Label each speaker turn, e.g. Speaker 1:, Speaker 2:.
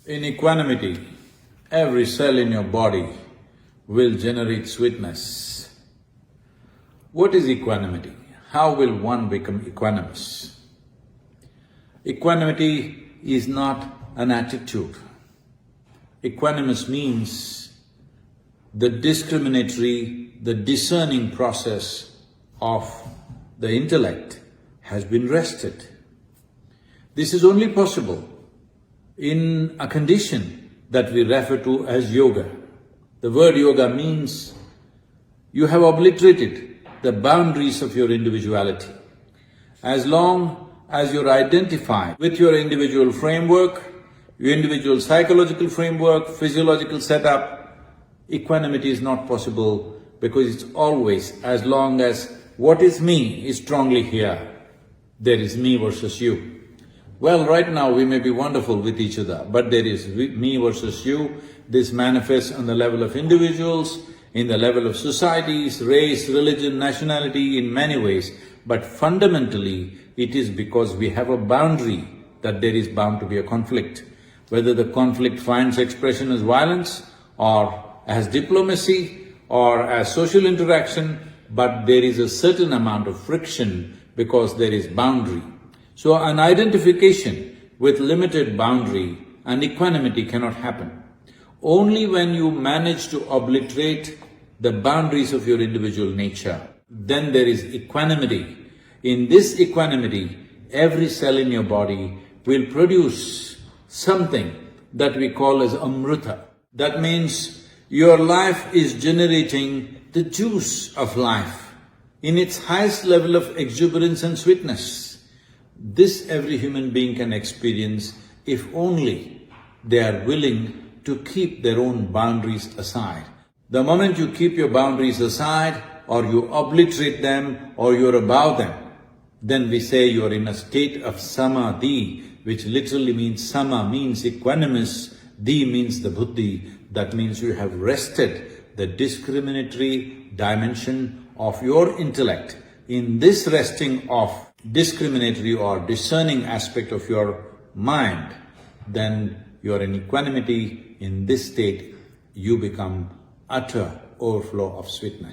Speaker 1: In equanimity, every cell in your body will generate sweetness. What is equanimity? How will one become equanimous? Equanimity is not an attitude. Equanimous means the discriminatory, the discerning process of the intellect has been rested. This is only possible in a condition that we refer to as yoga. The word yoga means you have obliterated the boundaries of your individuality. As long as you're identified with your individual framework, your individual psychological framework, physiological setup, equanimity is not possible because it's always, as long as what is me is strongly here, there is me versus you. Well, right now we may be wonderful with each other, but there is me versus you. This manifests on the level of individuals, in the level of societies, race, religion, nationality, in many ways. But fundamentally, it is because we have a boundary that there is bound to be a conflict. Whether the conflict finds expression as violence or as diplomacy or as social interaction, but there is a certain amount of friction because there is boundary. So an identification with limited boundary and equanimity cannot happen. Only when you manage to obliterate the boundaries of your individual nature, then there is equanimity. In this equanimity, every cell in your body will produce something that we call as Amrutha. That means your life is generating the juice of life in its highest level of exuberance and sweetness. This every human being can experience if only they are willing to keep their own boundaries aside. The moment you keep your boundaries aside or you obliterate them or you're above them, then we say you're in a state of samadhi, which literally means sama means equanimous, di means the buddhi. That means you have rested the discriminatory dimension of your intellect. In this resting of discriminatory or discerning aspect of your mind, then you are in equanimity. In this state, you become utter overflow of sweetness.